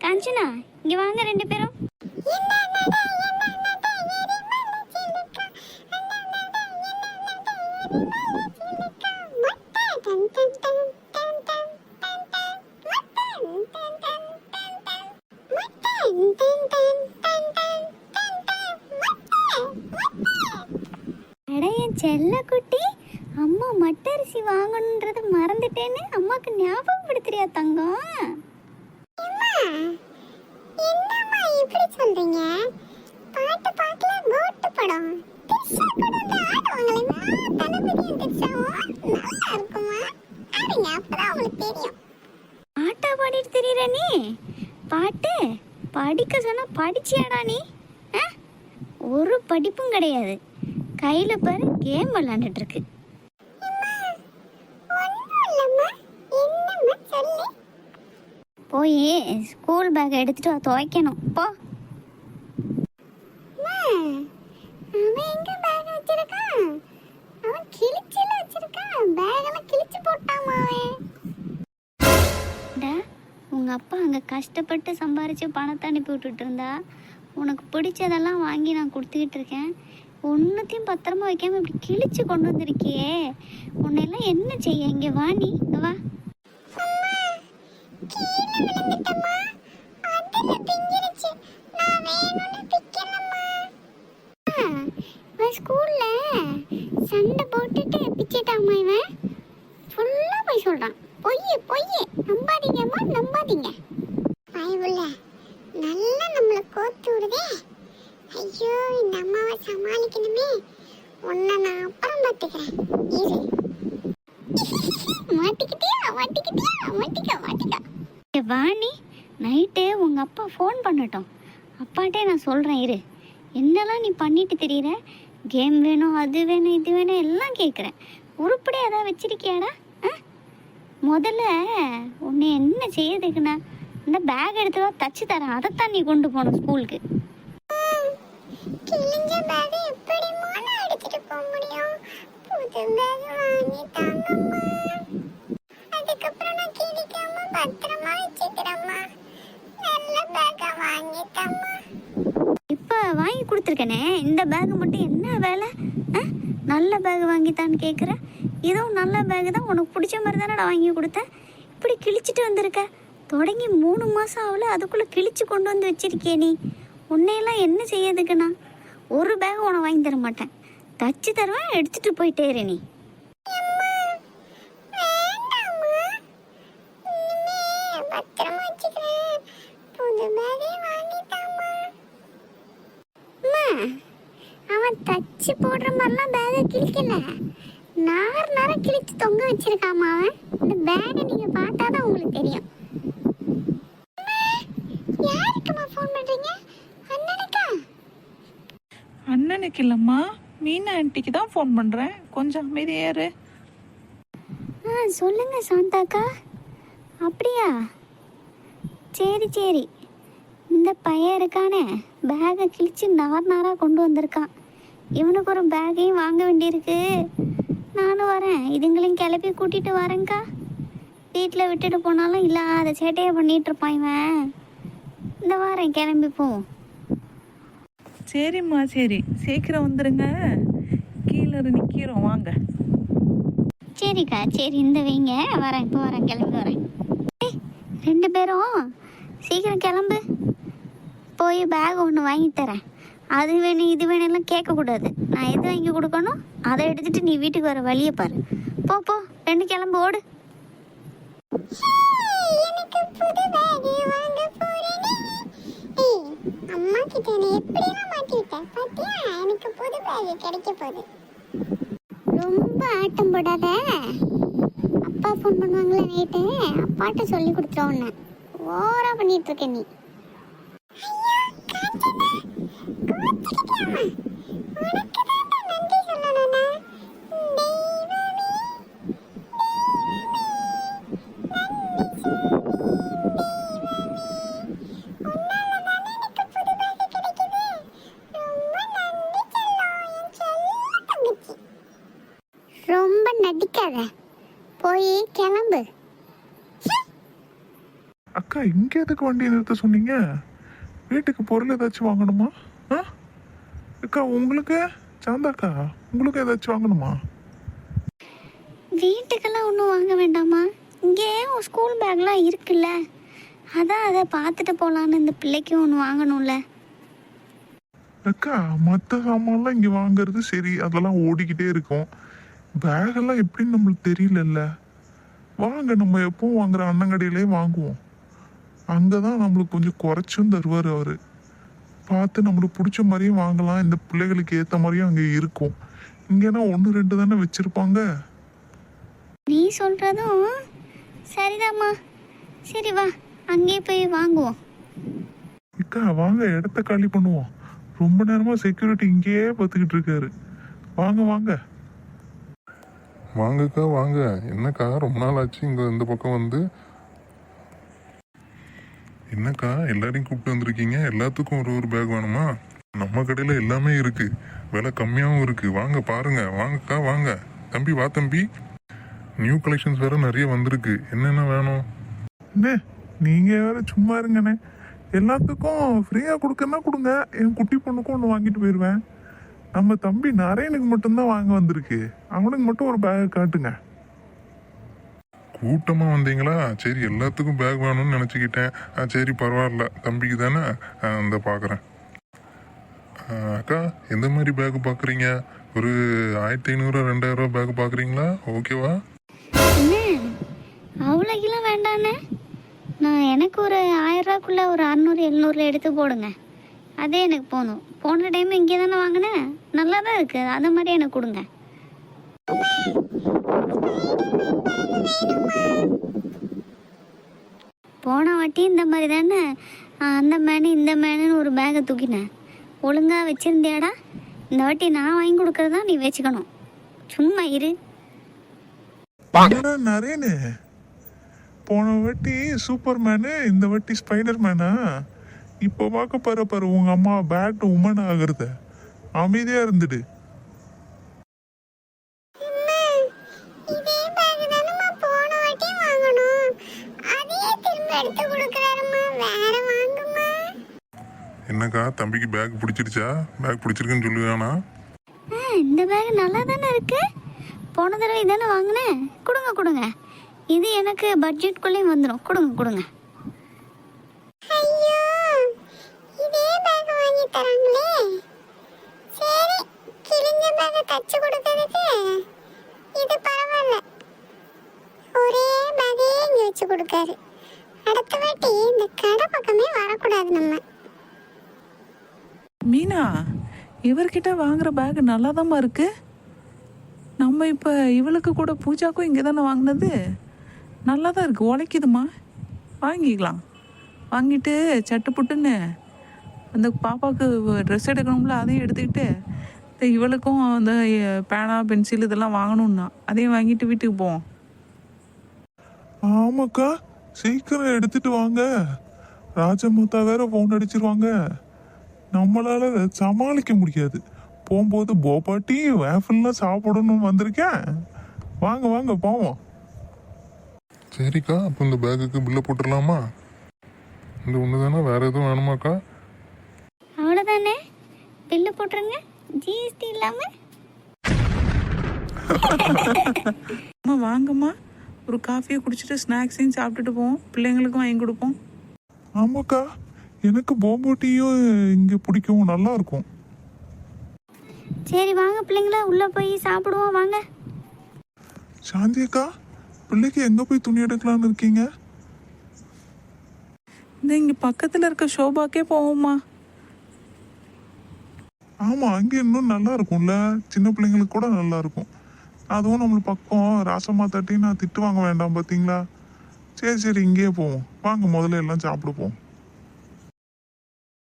காஞ்சனா, இங்க வாங்க ரெண்டு பேரும். செல்ல குட்டி, அம்மா மட்டரிசி வாங்கணுன்றத மறந்துட்டேன்னு அம்மாக்கு ஞாபகப்படுத்துறியா தங்கம்? என்னம்மா இப்படி சொல்றீங்க? பாட்டு பாட்டுல கோட்டு படம் திரிஷா கூட ஆடுவாங்களே, தளபதியும் திரிஷாவும் நல்லா இருக்குமா? ஆடுங்க, அப்பதான் உங்களுக்கு தெரியும். பாட்டா பாடிட்டு தெரியற நீ? பாட்டு படிக்க சொன்னா படிச்சியாடா நீ? ஒரு படிப்பும் கிடையாது. கையில பாரு கேம் விளையாண்டுட்டு இருக்கு. போய் ஸ்கூல் பேக் எடுத்துட்டு துவைக்கணும் போ. அவன் எங்க பேக் வச்சிருக்கான்? அவன் கிழிச்சில வச்சிருக்கான். பேக் எல்லாம் கிழிச்சு போட்டாமா அவன். உங்க அப்பா அங்க கஷ்டப்பட்டு சம்பாரிச்சு பணத்தை அனுப்பி விட்டுட்டு இருந்தா உனக்கு பிடிச்சதெல்லாம் வாங்கி நான் கொடுத்துக்கிட்டு இருக்கேன். ஒன்னுத்தையும் பத்திரமா வைக்காம இப்படி கிழிச்சு கொண்டு வந்திருக்கியே, உன்னெல்லாம் என்ன செய்ய? இங்க வா, நீ வா. ஸ்கூல்ல சண்டை போட்டுட்டு பிச்சிட்டாமா இவன். ஃபுல்லா போய் சொல்றான். பொய்யே பொய்யே, நம்பாதீங்கம்மா நம்பாதீங்க. பயவுள்ள நல்லா நம்மளை கோத்து விடுதே. ஐயோ, இந்த அம்மாவை சமாளிக்கணுமே. உன்னை நான் அப்புறம் பார்த்துக்கிறேன். இரு. மாட்டிக்கிட்டியா மாட்டிக்கிட்டியா மாட்டிக்க. வாணி, நைட்டு உங்க அப்பா ஃபோன் பண்ணட்டும், அப்பாட்டே நான் சொல்றேன் இரு. என்னெல்லாம் நீ பண்ணிட்டு தெரியற? கேம் வேணும், அது வேணும், இது வேணும் எல்லாம் கேட்குறேன். உருப்படி ஏதாவது வச்சிருக்கியாடா? முதல்ல உன்னை என்ன செய்யறதுக்குண்ணா, இந்த பேக் எடுத்து தச்சு தரேன், அதைத்தான் நீ கொண்டு போகணும் ஸ்கூலுக்கு. கிழிஞ்ச பேக் எப்படி மோன எடுத்துட்டு போக முடியும்? புது பேக் வாங்கி தாங்கம்மா. அதுக்கப்புறம் நான் கிழிக்காம பத்திரமா வச்சுக்கிறேம்மா. நல்ல பேக்கா வாங்கி தாம்மா. இப்போ வாங்கி கொடுத்துருக்கேனே, இந்த பேக் மட்டும் என்ன வேலை? நல்ல பேக் வாங்கித்தான்னு கேட்குற. இதுவும் நல்ல பேக் தான், உனக்கு பிடிச்ச மாதிரி தானே நான் வாங்கி கொடுத்தேன். இப்படி கிழிச்சிட்டு வந்திருக்க. தொடங்கி 3 மாதம் ஆகல, அதுக்குள்ளே கிழிச்சு கொண்டு வந்து வச்சிருக்கியே நீ. உன்னையெல்லாம் என்ன செய்யறதுக்குண்ணா? ஒரு பேக் உனக்கு வாங்கி தர மாட்டேன், தச்சு தருவேன், எடுத்துட்டு போயிட்டே இரு நீ. அவன் தச்சு போடுற மாதிரிலாம் பேக கிழிக்கல, நார் கிழிச்சு தொங்க வச்சிருக்காமா அவன். இந்த பேகை நீங்க பார்த்தாதான் உங்களுக்கு தெரியும். யாருக்குமா ஃபோன் பண்றீங்க? அண்ணனுக்கா? அண்ணனுக்கு இல்லம்மா, மீனா ஆன்ட்டிக்கு தான் ஃபோன் பண்றேன். கொஞ்சம் அமைதியா இரு. சொல்லுங்க சாந்தாக்கா. அப்படியா? சரி, இந்த பையன் இருக்கானே, பேகை கிழிச்சு நாராக கொண்டு வந்திருக்கான். இவனுக்கு ஒரு பேக்கையும் வாங்க வேண்டியிருக்கு. நானும் வரேன், இதுங்களையும் கிளப்பி கூட்டிகிட்டு வரேங்க்கா. வீட்டில் விட்டுட்டு போனாலும் இல்லாத சேட்டையை பண்ணிகிட்டு இருப்பான் இவன். இந்த வாரம் கிளம்பி போவோம். சரிம்மா சரி, சீக்கிரம் வந்துடுங்க, கீழே நிற்கிறோம் வாங்க. சரிக்கா சரி, இந்த வைங்க, வரேன், இப்போ வரேன், கிளம்பி வரேன். ரெண்டு பேரும் சீக்கிரம் கிளம்பு. போய் பேக் ஒன்று வாங்கி தரேன். அது வேணும் இது வேணும் எல்லாம் கேட்கக்கூடாது. நான் எது வாங்கி கொடுக்கணும் அதை எடுத்துட்டு நீ வீட்டுக்கு வர வழியை பாரு. போ ரெண்டு கிளம்பு, ஓடு. எனக்கு புது பேக் வாங்க போறேனே. அம்மா கிட்ட நீ எப்படிலாம் மாட்டிட்ட பாத்தியா? எனக்கு புது பேக் கிடைக்க போகுது. ரொம்ப ஆட்டம் போடாத. அப்பா ஃபோன் பண்ணுவாங்களே நைட்டு, அப்பாட்ட சொல்லி கொடுத்துருவோன்னு ஓவரா பண்ணிட்டு இருக்க நீ. ரொம்ப நடிக்காத, போய் கிளம்பு. அக்கா இங்கே எதுக்கு வண்டியை நிறுத்த சொன்னீங்க? வீட்டுக்கு பொருள் ஏதாச்சும் வாங்கணுமா? ஆ அக்கா உங்களுக்கு சாந்தாக்கா உங்களுக்கு ஏதாச்சும் வாங்கணுமா? வீட்டுக்கெல்லாம் ஒன்றும் வாங்க வேண்டாமா? இங்கே உன் ஸ்கூல் பேக்லாம் இருக்குல்ல, அதான் அதை பார்த்துட்டு போகலான்னு. இந்த பிள்ளைக்கும் ஒன்று வாங்கணும்ல. அக்கா மற்ற சாமான்லாம் இங்கே வாங்குறது சரி, அதெல்லாம் ஓடிக்கிட்டே இருக்கும். பேகெல்லாம் எப்படின்னு நம்மளுக்கு தெரியலல்ல. வாங்க, நம்ம எப்பவும் வாங்குற அண்ணங்கடையிலே வாங்குவோம். அங்கே தான் நம்மளுக்கு கொஞ்சம் குறைச்சும் தருவார் அவர். பார்த்து நம்மளுக்கு பிடிச்ச மாதிரியும் வாங்கலாம், இந்த பிள்ளைகளுக்கு ஏற்ற மாதிரியும் அங்கே இருக்கும். இங்கேனா 1-2 தானே வச்சுருப்பாங்க. நீ சொல்கிறதும் சரிதாம்மா. சரி வா, அங்கேயே போய் வாங்குவோம். அக்கா வாங்க, இடத்த காலி பண்ணுவோம். ரொம்ப நேரமாக செக்யூரிட்டி இங்கேயே பார்த்துக்கிட்டு இருக்காரு. வாங்க வாங்க வாங்கக்கா வாங்க. என்னக்கா ரொம்ப நாள் ஆச்சு இங்கே இந்த பக்கம் வந்து. என்னக்கா எல்லாரையும் கூப்பிட்டு வந்திருக்கீங்க? எல்லாத்துக்கும் ஒரு பேக் வேணுமா? நம்ம கடையில் எல்லாமே இருக்கு, விலை கம்மியாகவும் இருக்கு. வாங்க பாருங்க. வாங்கக்கா வாங்க. தம்பி வா தம்பி. நியூ கலெக்ஷன்ஸ் வேற நிறைய வந்திருக்கு. என்னென்ன வேணும்? அண்ணே நீங்கள் வேற சும்மா இருங்கண்ணே. எல்லாத்துக்கும் ஃப்ரீயாக கொடுக்கன்னா கொடுங்க. என் குட்டி பொண்ணுக்கும் ஒன்று வாங்கிட்டு போயிடுவேன். நம்ம தம்பி நரேனுக்கு மட்டும்தான் வாங்க வந்திருக்கு. அவனுக்கு மட்டும் ஒரு பேக் காட்டுங்க. கூட்டமாக வந்தீங்களா? சரி, எல்லாத்துக்கும் பேக் வேணும்னு நினச்சிக்கிட்டேன். சரி பரவாயில்ல, தம்பிக்கு தானே. இந்த பார்க்குறேன். அக்கா எந்த மாதிரி பேக் பார்க்குறீங்க? ஒரு 1500-2000 பேக் பார்க்குறீங்களா? ஓகேவா? என்ன அவ்வளோக்கெல்லாம் வேண்டாண்ணே. நான் எனக்கு ஒரு 1000 ஒரு 600-700 எடுத்து போடுங்க. அதே எனக்கு போதும். போன டைம் இங்கே தானே வாங்கினேன், நல்லா தான் இருக்குது. அந்த மாதிரி எனக்கு கொடுங்க. போன வாட்டி இந்த மாதிரி தானே அந்த மேனு இந்த மேனுன்னு ஒரு பேக்கை தூக்கினேன். ஒழுங்காக வச்சுருந்தியாடா? இந்த வாட்டி நான் வாங்கி கொடுக்கறதா நீ வச்சுக்கணும். சும்மா இரு. என்னடா நரேனு, போன வாட்டி சூப்பர் மேனு, இந்த வாட்டி ஸ்பைடர் மேனா? இப்போ பார்க்க பாரு உங்க அம்மா பேட் உமன் ஆகுறத. அமைதியா இருந்துடு. இதே பேக் தானம்மா போன வாட்டி வாங்கணும், அதையே திரும்ப எடுத்து கொடுக்குறாருமா. வேற வாங்குமா? என்னக்கா தம்பிக்கு பேக் பிடிச்சிருச்சா? பேக் பிடிச்சிருக்குன்னு சொல்லுவானா? இந்த பேக் நல்லா தானே இருக்கு. போன தடவை இதானே வாங்கினேன். கொடுங்க கொடுங்க. இது எனக்கு பட்ஜெட்குள்ளேயும் வந்துடும். கொடுங்க. ஐயோ, இதே பேக் வாங்கி தராங்களே. சரி, கிழிஞ்ச பேக் தச்சு கொடுத்ததுக்கு இது பரவாயில்ல. ஒரே பேக்கே இங்க வச்சு கொடுக்காரு. அடுத்த வாட்டி இந்த கடை பக்கமே வரக்கூடாது நம்ம. மீனா, இவர்கிட்ட வாங்குற பேக் நல்லாதாம்மா இருக்கு. நம்ம இப்போ இவளுக்கு கூட பூஜாக்கும் இங்கே தானே வாங்கினது. நல்லா தான் இருக்குது, உழைக்குதுமா. வாங்கிக்கலாம். வாங்கிட்டு சட்டு புட்டுன்னு அந்த பாப்பாவுக்கு ட்ரெஸ் எடுக்கணும்ல, அதையும் எடுத்துக்கிட்டு இவளுக்கும் அந்த பேனா பென்சில் இதெல்லாம் வாங்கணும்னா அதையும் வாங்கிட்டு வீட்டுக்கு போவோம். ஆமாக்கா, சீக்கிரம் எடுத்துட்டு வாங்க. ராஜமுத்தா வேற ஃபோன் அடிச்சிருவாங்க. நம்மளால சமாளிக்க முடியாது. போகும்போது போபாட்டி வேஃபல்லாம் சாப்பிடணும்னு வந்திருக்கேன். வாங்க போவோம். சரிக்கா, அப்போ இந்த பேக்குக்கு பில்லை போட்டுடலாமா? இந்த ஒன்று தானே, வேற எதுவும் வேணுமாக்கா? அவ்வளோதானே, பில்லு போட்டுருங்க. ஜிஎஸ்டி இல்லாமல். அம்மா வாங்கம்மா, ஒரு காஃபியை குடிச்சிட்டு ஸ்நாக்ஸையும் சாப்பிட்டுட்டு போவோம். பிள்ளைங்களுக்கும் வாங்கி கொடுப்போம். ஆமாக்கா, எனக்கு போபாட்டியும் இங்கே பிடிக்கும், நல்லா இருக்கும். சரி வாங்க பிள்ளைங்களா, உள்ளே போய் சாப்பிடுவோம். வாங்க. சாந்தி அக்கா, பிள்ளைக்கு எங்கே போய் துணி எடுக்கலான்னு இருக்கீங்க? இந்த இங்கே பக்கத்தில் இருக்க ஷோபாக்கே போவோம்மா. ஆமாம், அங்கே இன்னும் நல்லா இருக்கும்ல, சின்ன பிள்ளைங்களுக்கு கூட நல்லா இருக்கும். அதுவும் நம்மளுக்கு பக்கம். ராசமா தட்டி நான் திட்டு வாங்க வேண்டாம் பார்த்தீங்களா? சரி இங்கேயே போவோம். வாங்க, முதல்ல எல்லாம் சாப்பிட போவோம்.